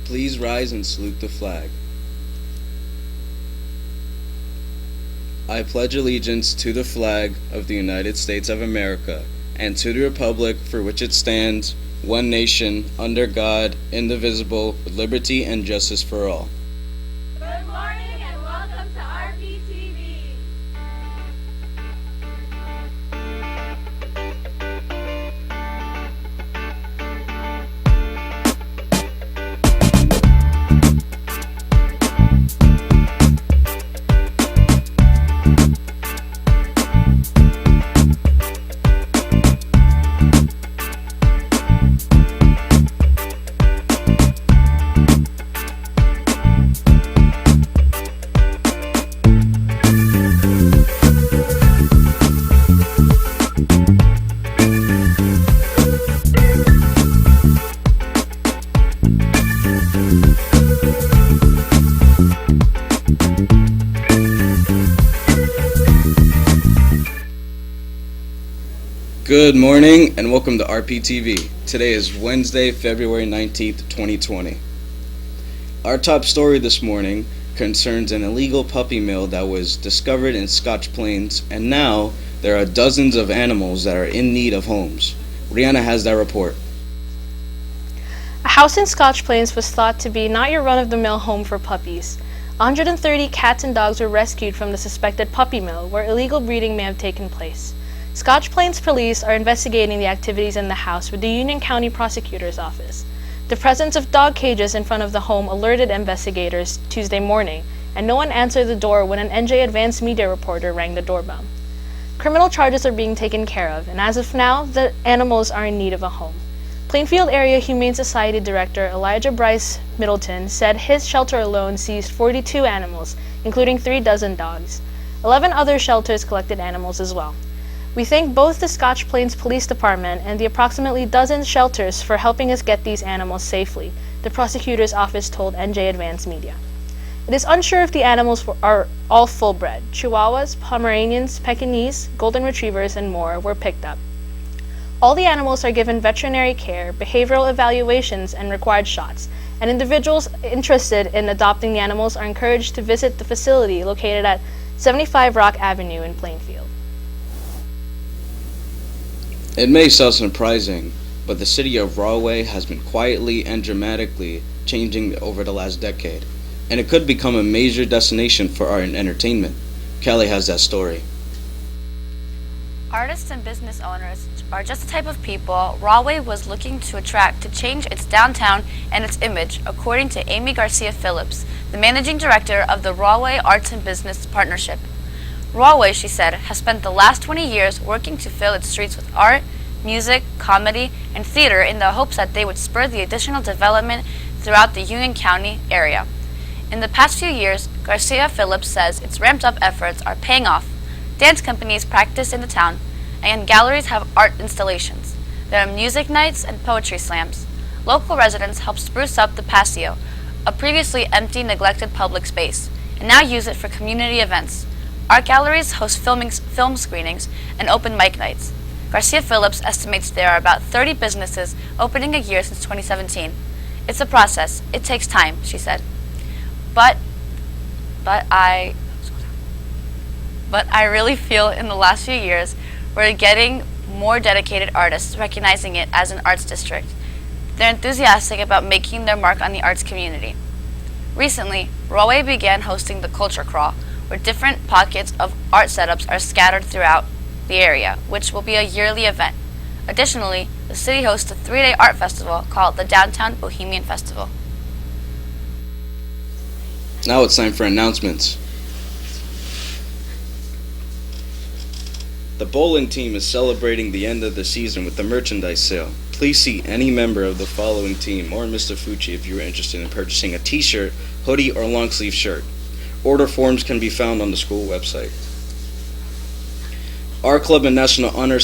Please rise and salute the flag. I pledge allegiance to the flag of the United States of America and to the republic for which it stands, one nation, under God, indivisible, with liberty and justice for all. Good morning and welcome to RPtv. Good morning and welcome to RPtv. Today is Wednesday, February 19th, 2020. Our top story this morning concerns an illegal puppy mill that was discovered in Scotch Plains, and now there are dozens of animals that are in need of homes. Rihanna has that report. A house in Scotch Plains was thought to be not your run-of-the-mill home for puppies. 130 cats and dogs were rescued from the suspected puppy mill, where illegal breeding may have taken place. Scotch Plains police are investigating the activities in the house with the Union County Prosecutor's Office. The presence of dog cages in front of the home alerted investigators Tuesday morning, and no one answered the door when an NJ Advanced Media reporter rang the doorbell. Criminal charges are being taken care of, and as of now, the animals are in need of a home. Plainfield Area Humane Society Director Elijah Bryce Middleton said his shelter alone seized 42 animals, including 3 dozen dogs. 11 other shelters collected animals as well. We thank both the Scotch Plains Police Department and the approximately dozen shelters for helping us get these animals safely, the prosecutor's office told NJ Advanced Media. It is unsure if the animals are all full-bred. Chihuahuas, Pomeranians, Pekingese, Golden Retrievers, and more were picked up. All the animals are given veterinary care, behavioral evaluations, and required shots, and individuals interested in adopting the animals are encouraged to visit the facility located at 75 Rock Avenue in Plainfield. It may sound surprising, but the city of Rahway has been quietly and dramatically changing over the last decade, and it could become a major destination for art and entertainment. Kelly has that story. Artists and business owners are just the type of people Rahway was looking to attract to change its downtown and its image, according to Amy Garcia Phillips, the managing director of the Rahway Arts and Business Partnership. Rahway, she said, has spent the last 20 years working to fill its streets with art, music, comedy, and theater in the hopes that they would spur the additional development throughout the Union County area. In the past few years, Garcia Phillips says its ramped-up efforts are paying off. Dance companies practice in the town, and galleries have art installations. There are music nights and poetry slams. Local residents help spruce up the patio, a previously empty, neglected public space, and now use it for community events. Art galleries host film screenings and open mic nights. Garcia Phillips estimates there are about 30 businesses opening a year since 2017. It's a process. It takes time, she said. But I really feel in the last few years we're getting more dedicated artists recognizing it as an arts district. They're enthusiastic about making their mark on the arts community. Recently, Rahway began hosting the Culture Crawl, where different pockets of art setups are scattered throughout the area, which will be a yearly event. Additionally, the city hosts a 3-day art festival called the Downtown Bohemian Festival. Now it's time for announcements. The bowling team is celebrating the end of the season with the merchandise sale. Please see any member of the following team or Mr. Fucci if you are interested in purchasing a t-shirt, hoodie, or long sleeve shirt. Order forms can be found on the school website. Our club and National Honor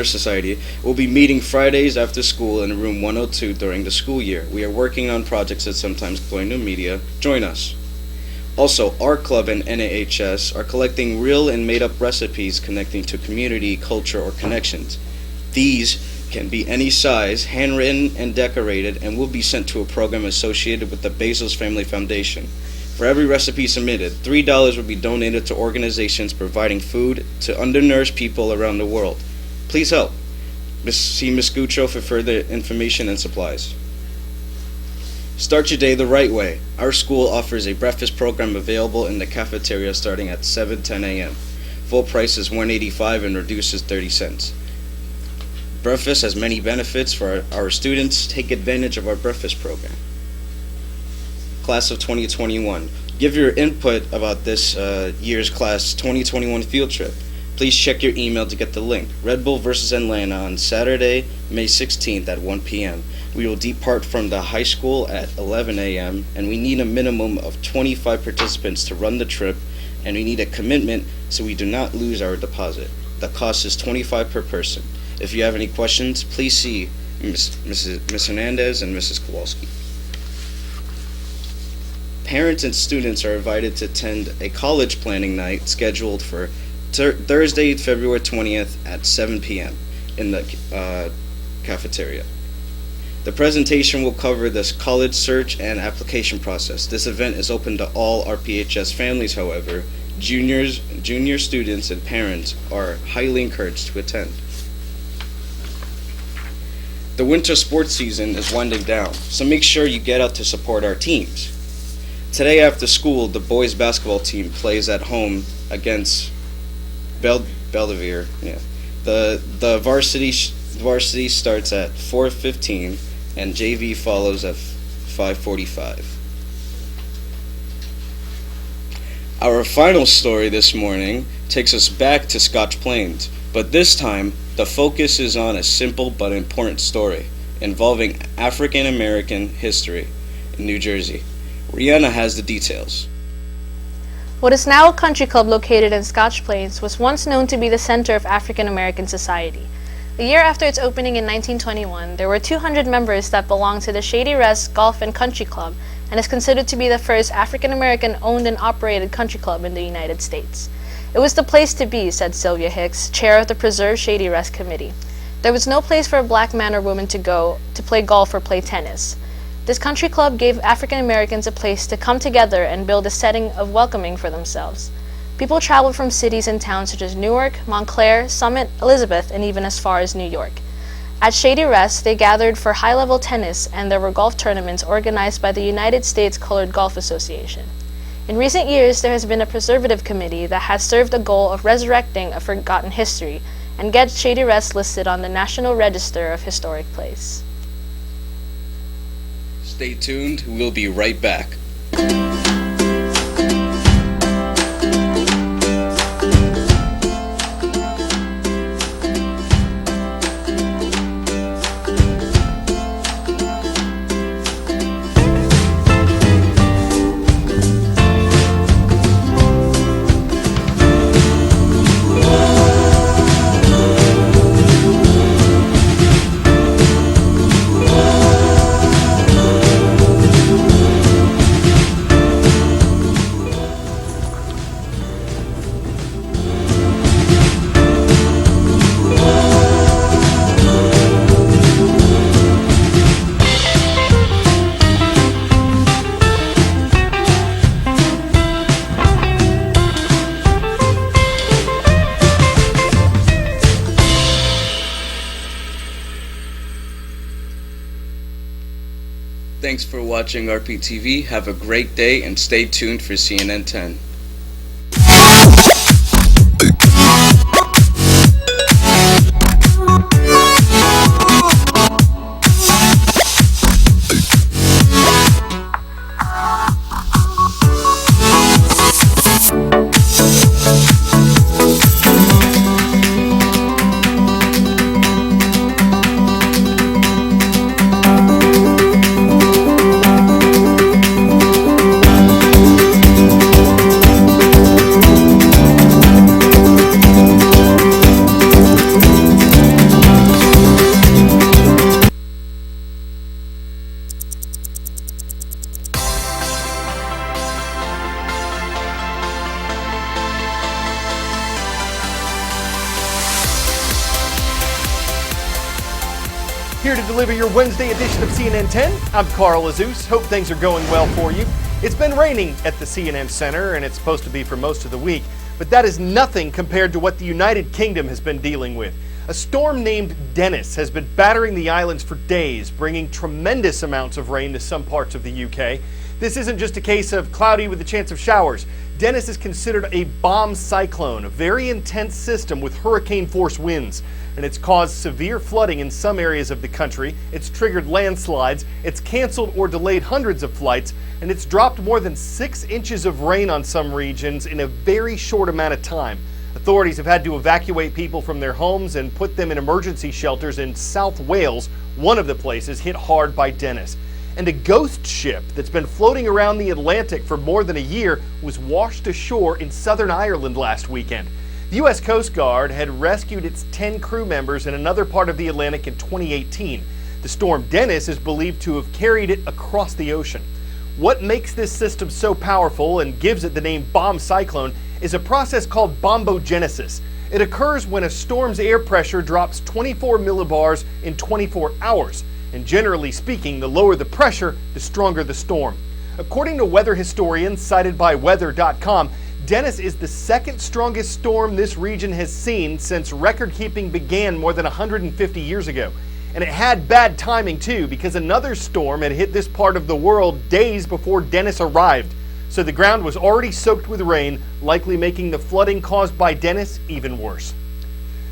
Society will be meeting Fridays after school in room 102 during the school year. We are working on projects that sometimes employ new media. Join us. Also, our club and NAHS are collecting real and made-up recipes connecting to community, culture, or connections. These can be any size, handwritten and decorated, and will be sent to a program associated with the Bezos Family Foundation. For every recipe submitted, $3 will be donated to organizations providing food to undernourished people around the world. Please help. See Ms. Gucho for further information and supplies. Start your day the right way. Our school offers a breakfast program available in the cafeteria starting at 7:10 a.m. Full price is $1.85 and reduces 30 cents. Breakfast has many benefits for our students. Take advantage of our breakfast program. Class of 2021. Give your input about this year's class 2021 field trip. Please check your email to get the link. Red Bull versus Atlanta on Saturday, May 16th at 1 p.m. We will depart from the high school at 11 a.m. and we need a minimum of 25 participants to run the trip, and we need a commitment so we do not lose our deposit. The cost is $25 per person. If you have any questions, please see Ms. Hernandez and Mrs. Kowalski. Parents and students are invited to attend a college planning night scheduled for Thursday, February 20th at 7 p.m. in the cafeteria. The presentation will cover this college search and application process. This event is open to all RPHS families, however. Junior students and parents are highly encouraged to attend. The winter sports season is winding down, so make sure you get out to support our teams. Today after school, the boys basketball team plays at home against Belvedere. Yeah. The varsity starts at 4:15 and JV follows at 5:45. Our final story this morning takes us back to Scotch Plains, but this time the focus is on a simple but important story involving African American history in New Jersey. Rihanna has the details. What is now a country club located in Scotch Plains was once known to be the center of African American society. A year after its opening in 1921, there were 200 members that belonged to the Shady Rest Golf and Country Club, and is considered to be the first African American owned and operated country club in the United States. It was the place to be, said Sylvia Hicks, chair of the Preserve Shady Rest Committee. There was no place for a black man or woman to go to play golf or play tennis. This country club gave African Americans a place to come together and build a setting of welcoming for themselves. People traveled from cities and towns such as Newark, Montclair, Summit, Elizabeth, and even as far as New York. At Shady Rest, they gathered for high-level tennis, and there were golf tournaments organized by the United States Colored Golf Association. In recent years, there has been a preservative committee that has served the goal of resurrecting a forgotten history and get Shady Rest listed on the National Register of Historic Places. Stay tuned, we'll be right back. Thanks for watching RPtv. Have a great day and stay tuned for CNN 10. Here to deliver your Wednesday edition of CNN 10, I'm Carl Azus. Hope things are going well for you. It's been raining at the CNN Center, and it's supposed to be for most of the week, but that is nothing compared to what the United Kingdom has been dealing with. A storm named Dennis has been battering the islands for days, bringing tremendous amounts of rain to some parts of the UK. This isn't just a case of cloudy with a chance of showers. Dennis is considered a bomb cyclone, a very intense system with hurricane-force winds, and it's caused severe flooding in some areas of the country. It's triggered landslides, it's canceled or delayed hundreds of flights, and it's dropped more than 6 inches of rain on some regions in a very short amount of time. Authorities have had to evacuate people from their homes and put them in emergency shelters in South Wales, one of the places hit hard by Dennis. And a ghost ship that's been floating around the Atlantic for more than a year was washed ashore in Southern Ireland last weekend. The U.S. Coast Guard had rescued its 10 crew members in another part of the Atlantic in 2018. The storm Dennis is believed to have carried it across the ocean. What makes this system so powerful and gives it the name bomb cyclone is a process called bombogenesis. It occurs when a storm's air pressure drops 24 millibars in 24 hours. And generally speaking, the lower the pressure, the stronger the storm. According to weather historians cited by weather.com, Dennis is the second strongest storm this region has seen since record-keeping began more than 150 years ago. And it had bad timing too, because another storm had hit this part of the world days before Dennis arrived. So the ground was already soaked with rain, likely making the flooding caused by Dennis even worse.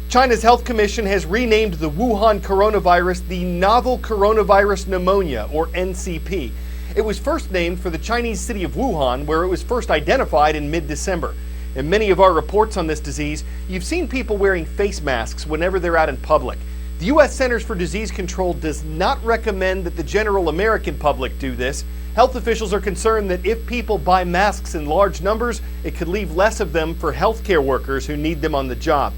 China's Health Commission has renamed the Wuhan coronavirus the Novel Coronavirus Pneumonia, or NCP. It was first named for the Chinese city of Wuhan, where it was first identified in mid-December. In many of our reports on this disease, you've seen people wearing face masks whenever they're out in public. The U.S. Centers for Disease Control does not recommend that the general American public do this. Health officials are concerned that if people buy masks in large numbers, it could leave less of them for healthcare workers who need them on the job.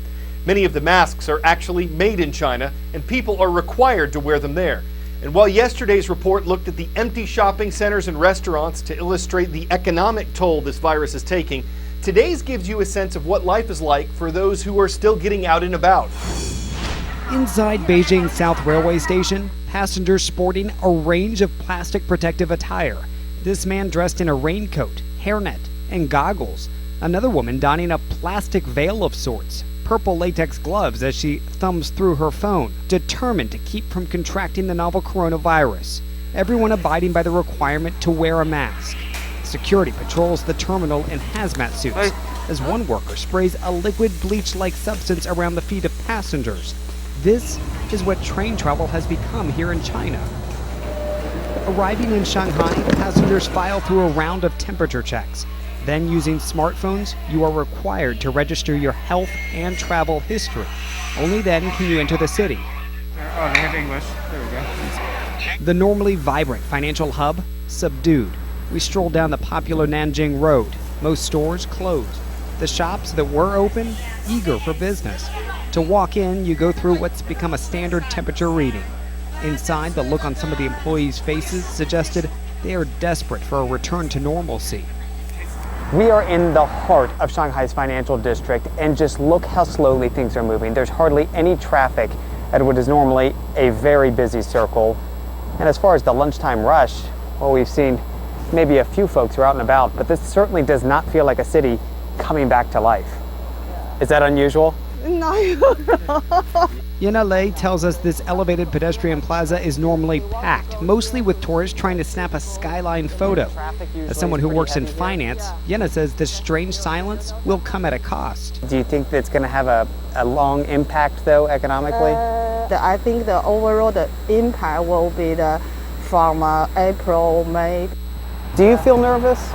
Many of the masks are actually made in China, and people are required to wear them there. And while yesterday's report looked at the empty shopping centers and restaurants to illustrate the economic toll this virus is taking, today's gives you a sense of what life is like for those who are still getting out and about. Inside Beijing South Railway Station, passengers sporting a range of plastic protective attire. This man dressed in a raincoat, hairnet, and goggles. Another woman donning a plastic veil of sorts. Purple latex gloves as she thumbs through her phone, determined to keep from contracting the novel coronavirus. Everyone abiding by the requirement to wear a mask. Security patrols the terminal in hazmat suits as one worker sprays a liquid bleach-like substance around the feet of passengers. This is what train travel has become here in China. Arriving in Shanghai, passengers file through a round of temperature checks. Then, using smartphones, you are required to register your health and travel history. Only then can you enter the city. Oh, they have English. There we go. The normally vibrant financial hub, subdued. We stroll down the popular Nanjing Road. Most stores closed. The shops that were open, eager for business. To walk in, you go through what's become a standard temperature reading. Inside, the look on some of the employees' faces suggested they are desperate for a return to normalcy. We are in the heart of Shanghai's financial district, and just look how slowly things are moving. There's hardly any traffic at what is normally a very busy circle. And as far as the lunchtime rush, well, we've seen maybe a few folks who are out and about, but this certainly does not feel like a city coming back to life. Is that unusual? Yanalei tells us this elevated pedestrian plaza is normally packed, mostly with tourists trying to snap a skyline photo. As someone who works in finance, Yana says this strange silence will come at a cost. Do you think that's going to have a long impact, though, economically? I think the overall impact will be from April, May. Do you feel nervous?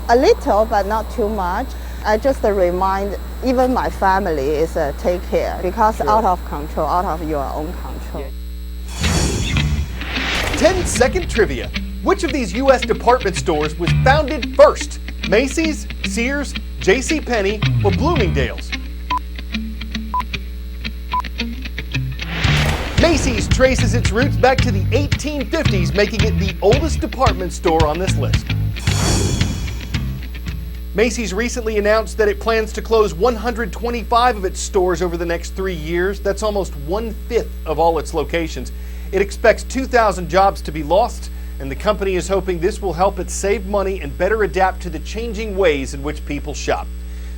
A little, but not too much. I just remind even my family is take care, because out of control, out of your own control. 10-second trivia. Which of these U.S. department stores was founded first? Macy's, Sears, JCPenney, or Bloomingdale's? Macy's traces its roots back to the 1850s, making it the oldest department store on this list. Macy's recently announced that it plans to close 125 of its stores over the next 3 years. That's almost 1/5 of all its locations. It expects 2,000 jobs to be lost, and the company is hoping this will help it save money and better adapt to the changing ways in which people shop.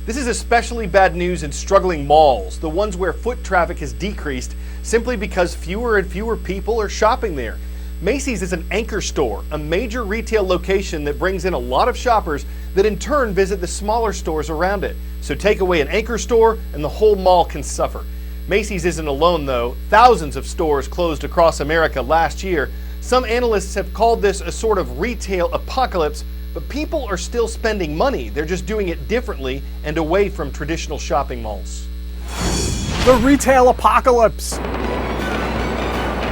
This is especially bad news in struggling malls, the ones where foot traffic has decreased simply because fewer and fewer people are shopping there. Macy's is an anchor store, a major retail location that brings in a lot of shoppers that in turn visit the smaller stores around it. So take away an anchor store and the whole mall can suffer. Macy's isn't alone though. Thousands of stores closed across America last year. Some analysts have called this a sort of retail apocalypse, but people are still spending money. They're just doing it differently and away from traditional shopping malls. The retail apocalypse.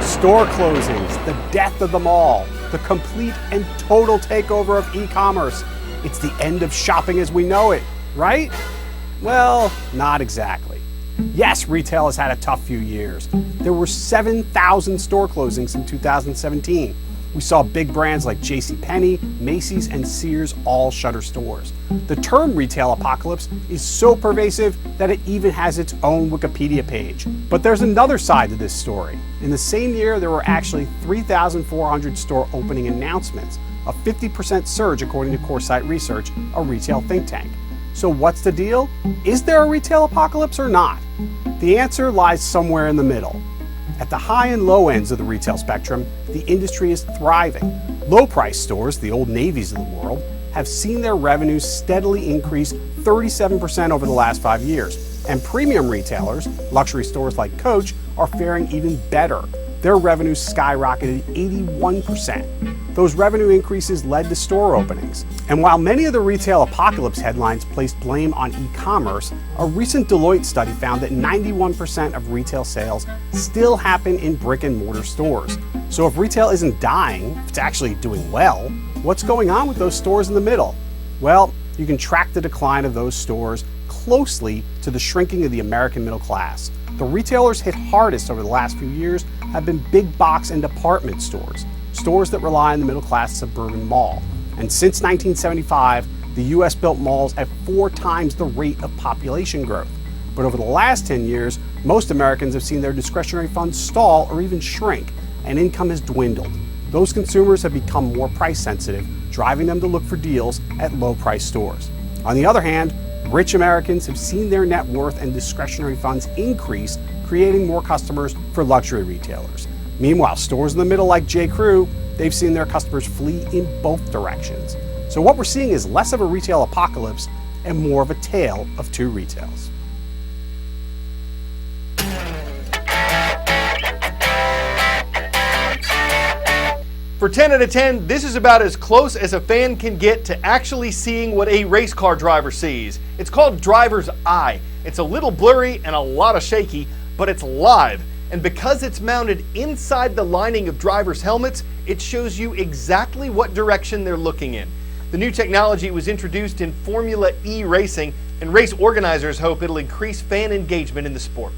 Store closings, the death of the mall, the complete and total takeover of e-commerce. It's the end of shopping as we know it, right? Well, not exactly. Yes, retail has had a tough few years. There were 7,000 store closings in 2017. We saw big brands like JCPenney, Macy's, and Sears all shutter stores. The term retail apocalypse is so pervasive that it even has its own Wikipedia page. But there's another side to this story. In the same year, there were actually 3,400 store opening announcements, a 50% surge according to Coresight Research, a retail think tank. So what's the deal? Is there a retail apocalypse or not? The answer lies somewhere in the middle. At the high and low ends of the retail spectrum, the industry is thriving. Low-price stores, the Old Navies of the world, have seen their revenues steadily increase 37% over the last 5 years. And premium retailers, luxury stores like Coach, are faring even better. Their revenues skyrocketed 81%. Those revenue increases led to store openings. And while many of the retail apocalypse headlines placed blame on e-commerce, a recent Deloitte study found that 91% of retail sales still happen in brick and mortar stores. So if retail isn't dying, if it's actually doing well, what's going on with those stores in the middle? Well, you can track the decline of those stores closely to the shrinking of the American middle class. The retailers hit hardest over the last few years have been big box and department stores, stores that rely on the middle class suburban mall. And since 1975, the US built malls at 4 times the rate of population growth. But over the last 10 years, most Americans have seen their discretionary funds stall or even shrink, and income has dwindled. Those consumers have become more price sensitive, driving them to look for deals at low price stores. On the other hand, rich Americans have seen their net worth and discretionary funds increase, creating more customers for luxury retailers. Meanwhile, stores in the middle like J. Crew, they've seen their customers flee in both directions. So what we're seeing is less of a retail apocalypse and more of a tale of two retails. For 10 out of 10, this is about as close as a fan can get to actually seeing what a race car driver sees. It's called driver's eye. It's a little blurry and a lot of shaky, but it's live. And because it's mounted inside the lining of drivers' helmets, it shows you exactly what direction they're looking in. The new technology was introduced in Formula E racing, and race organizers hope it'll increase fan engagement in the sport.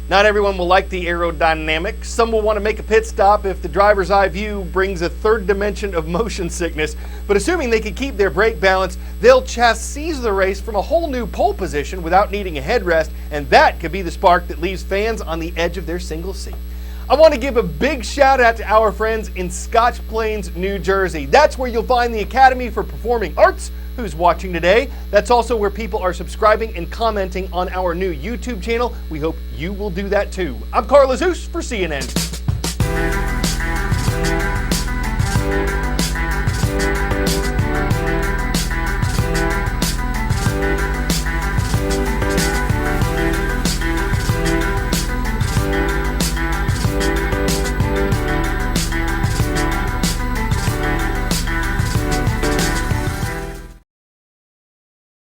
Not everyone will like the aerodynamics. Some will want to make a pit stop if the driver's eye view brings a third dimension of motion sickness. But assuming they can keep their brake balance, they'll chassis the race from a whole new pole position without needing a headrest, and that could be the spark that leaves fans on the edge of their single seat. I want to give a big shout out to our friends in Scotch Plains, New Jersey. That's where you'll find the Academy for Performing Arts, who's watching today. That's also where people are subscribing and commenting on our new YouTube channel. We hope you will do that too. I'm Carl Azus for CNN.